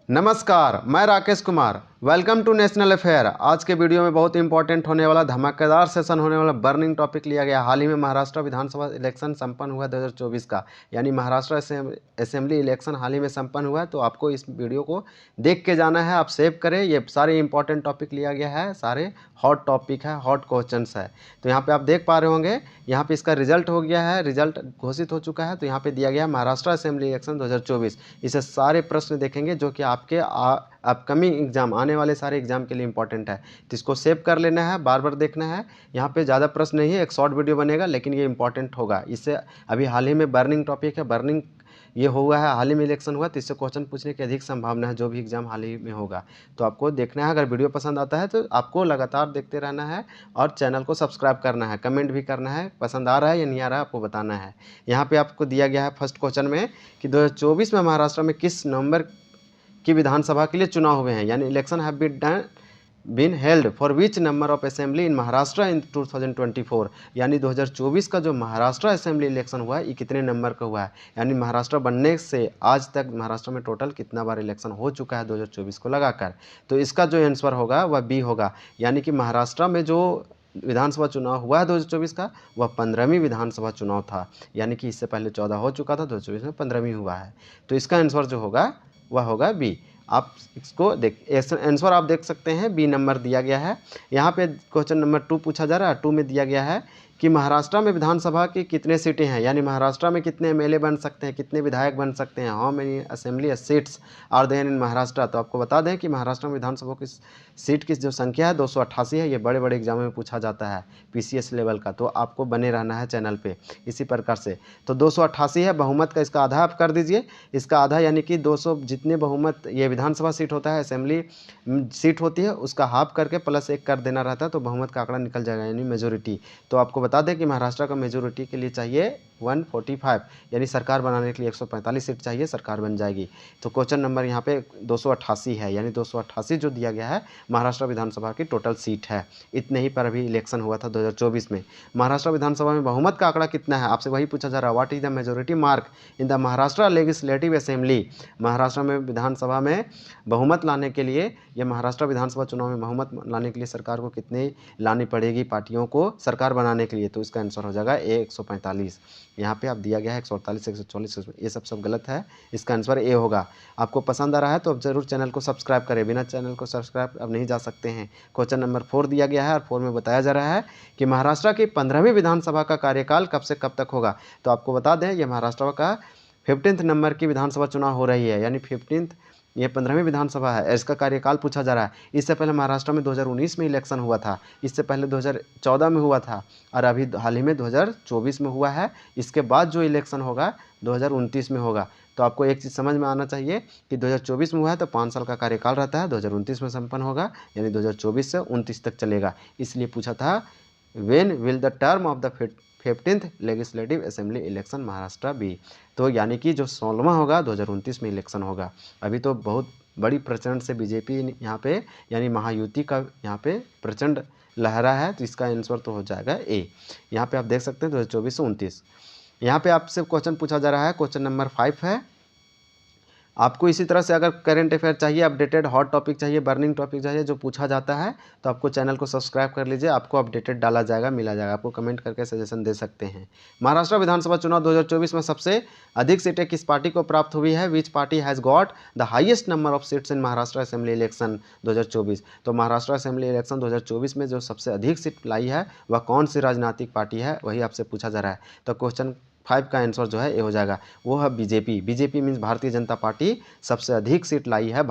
नमस्कार, मैं Rakesh Kumar. Welcome to national affair. आज के वीडियो में बहुत इंपॉर्टेंट होने वाला धमाकेदार सेशन होने वाला बर्निंग टॉपिक लिया गया। हाल ही में महाराष्ट्र विधानसभा इलेक्शन संपन्न हुआ 2024 का, यानी महाराष्ट्र असेंबली इलेक्शन हाल ही में संपन्न हुआ है। तो आपको इस वीडियो को देख के जाना है, आप सेव करें। ये सारे इंपॉर्टेंट टॉपिक लिया गया है, सारे हॉट टॉपिक है, हॉट क्वेश्चंस है। तो यहाँ पे आप देख पा रहे होंगे, यहाँ पे इसका रिजल्ट हो गया है, रिजल्ट घोषित हो चुका है। तो यहाँ पे दिया गया है महाराष्ट्र असेंबली इलेक्शन 2024। इसे सारे प्रश्न देखेंगे जो कि आपके अपकमिंग एग्जाम, आने वाले सारे एग्जाम के लिए इंपॉर्टेंट है। तो इसको सेव कर लेना है, बार बार देखना है। यहाँ पे ज़्यादा प्रश्न नहीं है, एक शॉर्ट वीडियो बनेगा, लेकिन ये इंपॉर्टेंट होगा। इससे अभी हाल ही में बर्निंग टॉपिक है, बर्निंग ये हुआ है, हाल ही में इलेक्शन हुआ, तो इससे क्वेश्चन पूछने की अधिक संभावना है जो भी एग्जाम हाल ही में होगा। तो आपको देखना है। अगर वीडियो पसंद आता है तो आपको लगातार देखते रहना है और चैनल को सब्सक्राइब करना है, कमेंट भी करना है, पसंद आ रहा है या नहीं आ रहा है आपको बताना है। यहाँ पे आपको दिया गया है फर्स्ट क्वेश्चन में कि 2024 में महाराष्ट्र में किस नवंबर की विधानसभा के लिए चुनाव हुए हैं, यानी election have been held for which number of assembly in Maharashtra in 2024। यानी 2024 का जो महाराष्ट्र असेंबली इलेक्शन हुआ है ये कितने नंबर का हुआ है, यानी महाराष्ट्र बनने से आज तक महाराष्ट्र में टोटल कितना बार इलेक्शन हो चुका है 2024 को लगाकर। तो इसका जो आंसर होगा वह बी होगा, यानी कि महाराष्ट्र में जो विधानसभा चुनाव हुआ है 2024 का वह 15वीं विधानसभा चुनाव था, यानी कि इससे पहले 14 हो चुका था, 2024 में 15वीं हुआ है। तो इसका आंसर जो होगा वह होगा बी। आप इसको आंसर आप देख सकते हैं, बी नंबर दिया गया है। यहाँ पे क्वेश्चन नंबर 2 पूछा जा रहा है। 2 में दिया गया है कि महाराष्ट्र में विधानसभा की कितने सीटें हैं, यानी महाराष्ट्र में कितने एमएलए बन सकते हैं, कितने विधायक बन सकते हैं, how many assembly seats are there in Maharashtra. तो आपको बता दें कि महाराष्ट्र में विधानसभा की सीट की जो संख्या है 288 है। ये बड़े बड़े एग्जाम में पूछा जाता है पीसीएस लेवल का, तो आपको बने रहना है चैनल पे इसी प्रकार से। तो 288 है, बहुमत का इसका आधा आप कर दीजिए। इसका आधा यानी कि 200 जितने बहुमत ये विधानसभा सीट होता है, असेंबली सीट होती है, उसका हाफ करके प्लस 1 कर देना रहता है, तो बहुमत का आंकड़ा निकल जाएगा, यानी मेजोरिटी। तो आपको बता दें कि महाराष्ट्र का मेजोरिटी के लिए चाहिए 145, यानी सरकार बनाने के लिए 145 सीट चाहिए, सरकार बन जाएगी। तो क्वेश्चन नंबर यहाँ पे 288 है, यानी 288 जो दिया गया है महाराष्ट्र विधानसभा की टोटल सीट है। इतने ही पर अभी इलेक्शन हुआ था 2024 में। महाराष्ट्र विधानसभा में बहुमत का आंकड़ा कितना है, आपसे वही पूछा जा रहा है। What is the majority mark in the Maharashtra legislative assembly. Maharashtra में विधानसभा में बहुमत लाने के लिए, या महाराष्ट्र विधानसभा चुनाव में बहुमत लाने के लिए सरकार को कितनी लानी पड़ेगी पार्टियों को सरकार बनाने के लिए। तो इसका आंसर हो जाएगा ए 145। यहाँ पे आप दिया गया है 148, 144, ये सब गलत है। इसका आंसर ए होगा। आपको पसंद आ रहा है तो अब जरूर चैनल को सब्सक्राइब करें, बिना चैनल को सब्सक्राइब अब नहीं जा सकते हैं। क्वेश्चन नंबर 4 दिया गया है और 4 में बताया जा रहा है कि महाराष्ट्र की 15वीं विधानसभा का कार्यकाल कब से कब तक होगा। तो आपको बता दें ये महाराष्ट्र का 15th नंबर की विधानसभा चुनाव हो रही है, यानी 15th ये 15वीं विधानसभा है। इसका कार्यकाल पूछा जा रहा है। इससे पहले महाराष्ट्र में 2019 में इलेक्शन हुआ था, इससे पहले 2014 में हुआ था, और अभी हाल ही में 2024 में हुआ है। इसके बाद जो इलेक्शन होगा 2029 में होगा। तो आपको एक चीज़ समझ में आना चाहिए कि 2024 में हुआ है तो 5 साल का कार्यकाल रहता है, 2029 में संपन्न होगा, यानी 2024 से 29 तक चलेगा। इसलिए पूछा था when will the term of the 15th legislative assembly election Maharashtra be. तो यानी कि जो 16वां होगा 2029 में इलेक्शन होगा। अभी तो बहुत बड़ी प्रचंड से बीजेपी यहाँ पे, यानी महायुति का यहाँ पे प्रचंड लहरा है। तो इसका आंसर तो हो जाएगा ए। यहाँ पे आप देख सकते हैं 2024 से 29। यहाँ पे आपसे क्वेश्चन पूछा जा रहा है, क्वेश्चन नंबर 5 है। आपको इसी तरह से अगर करंट अफेयर चाहिए, अपडेटेड हॉट टॉपिक चाहिए, बर्निंग टॉपिक चाहिए जो पूछा जाता है, तो आपको चैनल को सब्सक्राइब कर लीजिए, आपको अपडेटेड डाला जाएगा, मिला जाएगा। आपको कमेंट करके सजेशन दे सकते हैं। महाराष्ट्र विधानसभा चुनाव 2024 में सबसे अधिक सीटें किस पार्टी को प्राप्त हुई है। विच party has got the highest number of seats in Maharashtra assembly election 2024। तो महाराष्ट्र असेंबली इलेक्शन 2024 में जो सबसे अधिक सीट लाई है वह कौन सी राजनीतिक पार्टी है, वही आपसे पूछा जा रहा है। तो क्वेश्चन 5 का आंसर जो है ये हो जाएगा, वो है BJP. BJP means Bharatiya Janata party सबसे अधिक सीट लाई है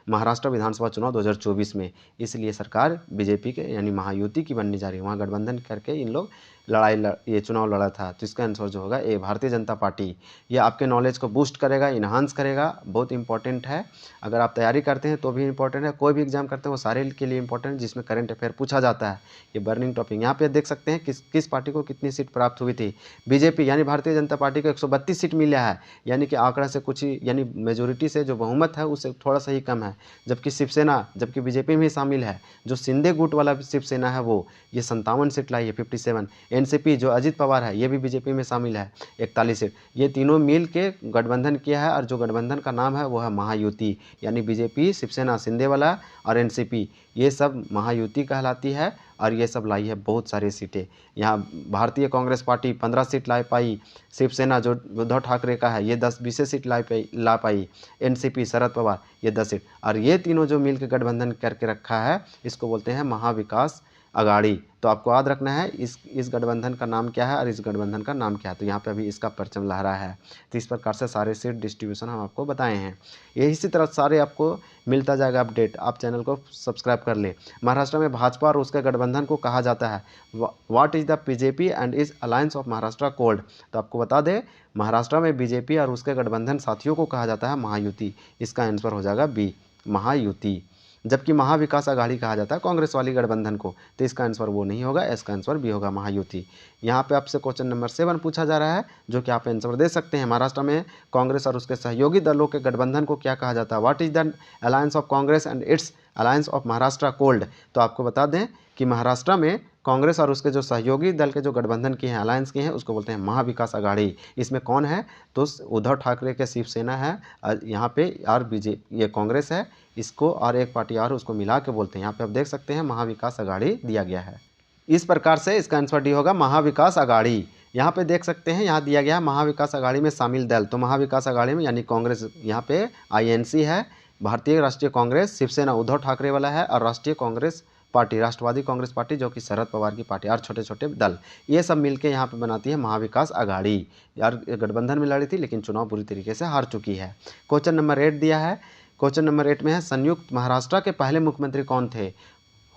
महाराष्ट्र विधानसभा चुनाव 2024 में। इसलिए सरकार बीजेपी के यानी महायुति की बनने जा रही है। वहाँ गठबंधन करके इन लोग ये चुनाव लड़ा था। तो इसका आंसर जो होगा ये भारतीय जनता पार्टी। ये आपके नॉलेज को बूस्ट करेगा, इन्हांस करेगा, बहुत इंपॉर्टेंट है। अगर आप तैयारी करते हैं तो भी इंपॉर्टेंट है, कोई भी एग्जाम करते हैं वो सारे के लिए इंपॉर्टेंट है जिसमें करंट अफेयर पूछा जाता है। ये बर्निंग टॉपिक यहाँ पे देख सकते हैं किस पार्टी को कितनी सीट प्राप्त हुई थी। बीजेपी यानी भारतीय जनता पार्टी को 132 सीट मिला है, यानी कि आंकड़ा से कुछ ही, यानी मेजोरिटी से जो बहुमत है उससे थोड़ा सा ही कम है। जबकि शिवसेना, जबकि बीजेपी में शामिल है, जो शिंदे गुट वाला शिवसेना है वो ये 57 सीट लाई है, 57। एनसीपी जो अजित पवार है ये भी बीजेपी में शामिल है 41 सीट। ये तीनों मिल के गठबंधन किया है और जो गठबंधन का नाम है वो है महायुति, यानी बीजेपी, शिवसेना शिंदेवाला और एनसीपी, ये सब महायुति कहलाती है और ये सब लाई है बहुत सारी सीटें। यहाँ भारतीय कांग्रेस पार्टी 15 सीट ला पाई, शिवसेना जो उद्धव ठाकरे का है ये 10-20 सीट ला पाई, एनसीपी शरद पवार ये 10 सीट, और ये तीनों जो मिल के गठबंधन करके रखा है इसको बोलते हैं महाविकास अगाड़ी। तो आपको याद रखना है इस गठबंधन का नाम क्या है और इस गठबंधन का नाम क्या है। तो यहाँ पे अभी इसका परचम लहरा है। तो इस प्रकार से सारे सीट डिस्ट्रीब्यूशन हम आपको बताए हैं। ये इसी तरह सारे आपको मिलता जाएगा अपडेट। आप चैनल को सब्सक्राइब कर ले। महाराष्ट्र में भाजपा और उसके गठबंधन को कहा जाता है what is the BJP and is alliance of Maharashtra cold. तो आपको बता दें महाराष्ट्र में बीजेपी और उसके गठबंधन साथियों को कहा जाता है महायुति। इसका आंसर हो जाएगा बी, महायुति। जबकि महाविकास अघाड़ी कहा जाता है कांग्रेस वाली गठबंधन को। तो इसका आंसर वो नहीं होगा, इसका आंसर भी होगा महायुति। यहाँ पे आपसे क्वेश्चन नंबर 7 पूछा जा रहा है जो कि आप आंसर दे सकते हैं। महाराष्ट्र में कांग्रेस और उसके सहयोगी दलों के गठबंधन को क्या कहा जाता है? What is the alliance of Congress and it's alliance of Maharashtra cold. तो आपको बता दें कि महाराष्ट्र में कांग्रेस और उसके जो सहयोगी दल के जो गठबंधन की हैं, अलायंस की हैं, उसको बोलते हैं महाविकास अघाड़ी। इसमें कौन है? तो उद्धव ठाकरे के शिवसेना है, यहाँ पे और बीजेपी ये कांग्रेस है, इसको और एक पार्टी और उसको मिला के बोलते हैं। यहाँ पे आप देख सकते हैं महाविकास अघाड़ी दिया गया है। इस प्रकार से इसका आंसर डी होगा महाविकास अघाड़ी। यहाँ पे देख सकते हैं यहाँ दिया गया है महाविकास अघाड़ी में शामिल दल। तो महाविकास अघाड़ी में यानी कांग्रेस, यहाँ पे आईएनसी है, भारतीय राष्ट्रीय कांग्रेस, शिवसेना उद्धव ठाकरे वाला है, और राष्ट्रीय कांग्रेस पार्टी, राष्ट्रवादी कांग्रेस पार्टी जो कि शरद पवार की पार्टी, और छोटे छोटे दल, ये सब मिलके यहाँ पे बनाती है महाविकास अघाड़ी। यार गठबंधन में लड़ी थी लेकिन चुनाव पूरी तरीके से हार चुकी है। क्वेश्चन नंबर 8 दिया है। क्वेश्चन नंबर 8 में है संयुक्त महाराष्ट्र के पहले मुख्यमंत्री कौन थे?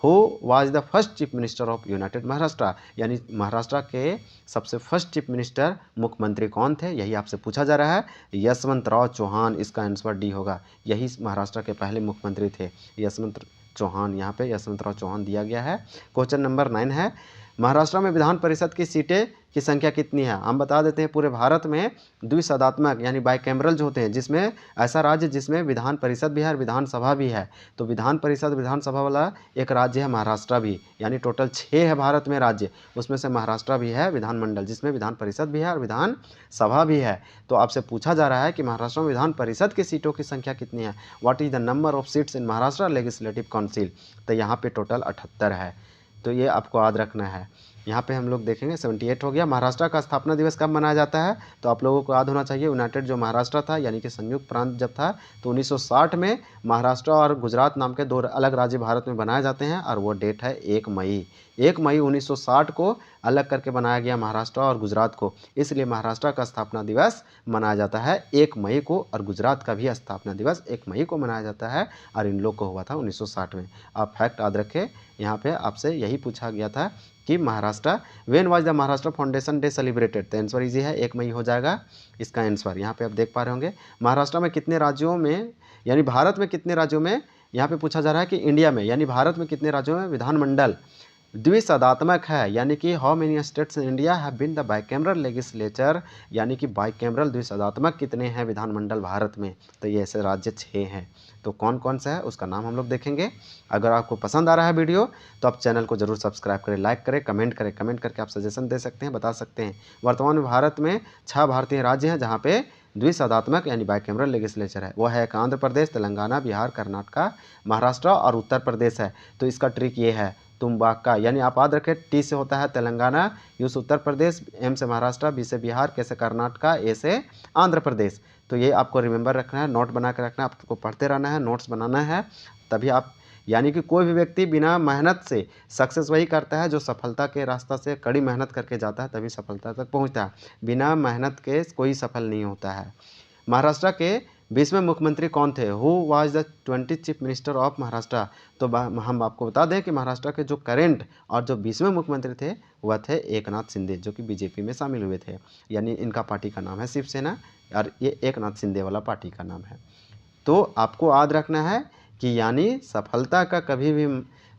Who was the first chief minister of United Maharashtra, यानी महाराष्ट्र के सबसे फर्स्ट चीफ मिनिस्टर मुख्यमंत्री कौन थे, यही आपसे पूछा जा रहा है। यशवंतराव चौहान, इसका आंसर डी होगा। यही महाराष्ट्र के पहले मुख्यमंत्री थे, यशवंत चौहान। यहाँ पे यशवंतराव चौहान दिया गया है। क्वेश्चन नंबर 9 है महाराष्ट्र में विधान परिषद की सीटें की संख्या कितनी है? हम बता देते हैं पूरे भारत में द्विसदात्मक यानी बाइकैमरल जो होते हैं, जिसमें ऐसा राज्य जिसमें विधान परिषद भी है और विधानसभा भी है। तो विधान परिषद विधानसभा वाला एक राज्य है महाराष्ट्र भी, यानी टोटल 6 है भारत में राज्य, उसमें से महाराष्ट्र भी है विधानमंडल, जिसमें विधान परिषद भी है और विधानसभा भी है। तो आपसे पूछा जा रहा है कि महाराष्ट्र में विधान परिषद की सीटों की संख्या कितनी है? What is the number of seats in Maharashtra legislative council. तो यहाँ पे टोटल 78 है। तो ये आपको याद रखना है। यहाँ पे हम लोग देखेंगे 78 हो गया। महाराष्ट्र का स्थापना दिवस कब मनाया जाता है? तो आप लोगों को याद होना चाहिए यूनाइटेड जो महाराष्ट्र था यानी कि संयुक्त प्रांत जब था तो 1960 में महाराष्ट्र और गुजरात नाम के 2 अलग राज्य भारत में बनाए जाते हैं, और वो डेट है 1 मई। 1 मई 1960 को अलग करके बनाया गया महाराष्ट्र और गुजरात को, इसलिए महाराष्ट्र का स्थापना दिवस मनाया जाता है 1 मई को, और गुजरात का भी स्थापना दिवस 1 मई को मनाया जाता है, और इन लोग को हुआ था 1960 में। आप फैक्ट याद रखें, यहाँ पे आपसे यही पूछा गया था कि Maharashtra when was the Maharashtra foundation day celebrated. तो आंसर इजी है, 1 मई हो जाएगा इसका आंसर। यहाँ पे आप देख पा रहे होंगे महाराष्ट्र में कितने राज्यों में, यानी भारत में कितने राज्यों में, यहाँ पे पूछा जा रहा है कि इंडिया में यानी भारत में कितने राज्यों में विधानमंडल द्विसदात्मक है, यानी कि how many states in India have been the bicameral legislature, यानी कि बाइकैमरल द्विसदात्मक कितने हैं विधानमंडल भारत में। तो ये ऐसे राज्य 6 हैं। तो कौन कौन सा है उसका नाम हम लोग देखेंगे। अगर आपको पसंद आ रहा है वीडियो तो आप चैनल को जरूर सब्सक्राइब करें, लाइक करें, कमेंट करें। कमेंट करके आप सजेशन दे सकते हैं, बता सकते हैं। वर्तमान में भारत में 6 भारतीय राज्य हैं जहाँ पे द्विसदात्मक यानी बाइकैमरल लेजिस्लेचर है। वो है एक आंध्र प्रदेश, तेलंगाना, बिहार, कर्नाटका, महाराष्ट्र और उत्तर प्रदेश है। तो इसका ट्रिक ये है तुम्बाका, यानी आप याद रखें टी से होता है तेलंगाना, यू से उत्तर प्रदेश, एम से महाराष्ट्र, बी से बिहार, के से कर्नाटका, ए से आंध्र प्रदेश। तो ये आपको रिमेंबर रखना है, नोट बना के रखना है, आपको पढ़ते रहना है, नोट्स बनाना है, तभी आप, यानी कि कोई भी व्यक्ति बिना मेहनत से सक्सेस वही करता है जो सफलता के रास्ता से कड़ी मेहनत करके जाता है, तभी सफलता तक पहुंचता है। बिना मेहनत के कोई सफल नहीं होता है। महाराष्ट्र के 20वें मुख्यमंत्री कौन थे? Who was the 20th chief minister of Maharashtra. तो हम आपको बता दें कि महाराष्ट्र के जो करेंट और जो 20वें मुख्यमंत्री थे वह थे एकनाथ शिंदे, जो कि बीजेपी में शामिल हुए थे। यानी इनका पार्टी का नाम है शिवसेना और ये एकनाथ शिंदे वाला पार्टी का नाम है। तो आपको याद रखना है कि यानी सफलता का कभी भी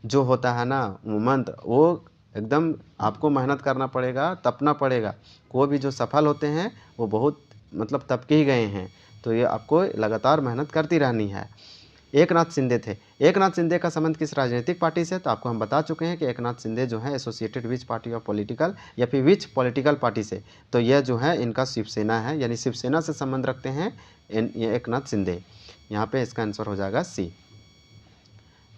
जो होता है ना मंत्र, वो एकदम आपको मेहनत करना पड़ेगा, तपना पड़ेगा। कोई भी जो सफल होते हैं वो बहुत मतलब तप के ही गए हैं। तो ये आपको लगातार मेहनत करती रहनी है। एकनाथ शिंदे थे। एकनाथ शिंदे का संबंध किस राजनीतिक पार्टी से? तो आपको हम बता चुके हैं कि एकनाथ शिंदे जो है associated which party of political या फिर विच पॉलिटिकल पार्टी से? तो यह जो है इनका शिवसेना है, यानी शिवसेना से संबंध रखते हैं ये एकनाथ शिंदे। यहाँ पे इसका आंसर हो जाएगा सी।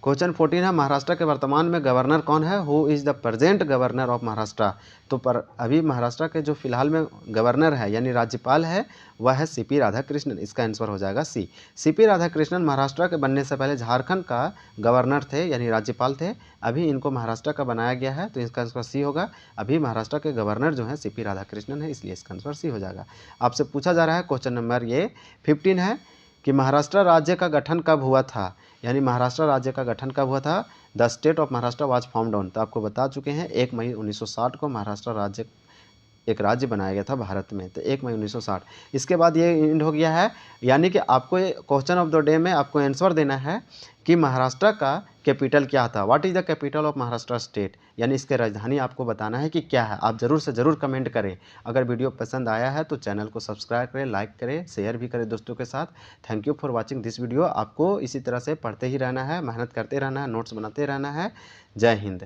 क्वेश्चन 14 है, महाराष्ट्र के वर्तमान में गवर्नर कौन है? Who is the present governor of Maharashtra? तो पर अभी महाराष्ट्र के जो फिलहाल में गवर्नर है यानी राज्यपाल है वह है सीपी राधाकृष्णन। इसका आंसर हो जाएगा सी। सीपी राधाकृष्णन महाराष्ट्र के बनने से पहले झारखंड का गवर्नर थे यानी राज्यपाल थे। अभी इनको महाराष्ट्र का बनाया गया है, तो इसका आंसर सी होगा। अभी महाराष्ट्र के गवर्नर जो है सीपी राधाकृष्णन है, इसलिए इसका आंसर सी हो जाएगा। आपसे पूछा जा रहा है क्वेश्चन नंबर ये 15 है कि महाराष्ट्र राज्य का गठन कब हुआ था? यानी महाराष्ट्र राज्य का गठन कब हुआ था? The state of Maharashtra was formed on. तो आपको बता चुके हैं 1 मई 1960 को महाराष्ट्र राज्य एक राज्य बनाया गया था भारत में, तो 1 मई 1960। इसके बाद ये एंड हो गया है, यानी कि आपको क्वेश्चन ऑफ द डे में आपको आंसर देना है कि महाराष्ट्र का कैपिटल क्या था। What is the capital of Maharashtra state, यानी इसके राजधानी आपको बताना है कि क्या है। आप ज़रूर से ज़रूर कमेंट करें। अगर वीडियो पसंद आया है तो चैनल को सब्सक्राइब करें, लाइक करें, शेयर भी करें दोस्तों के साथ। Thank you for watching this video. आपको इसी तरह से पढ़ते ही रहना है, मेहनत करते रहना है, नोट्स बनाते रहना है। जय हिंद।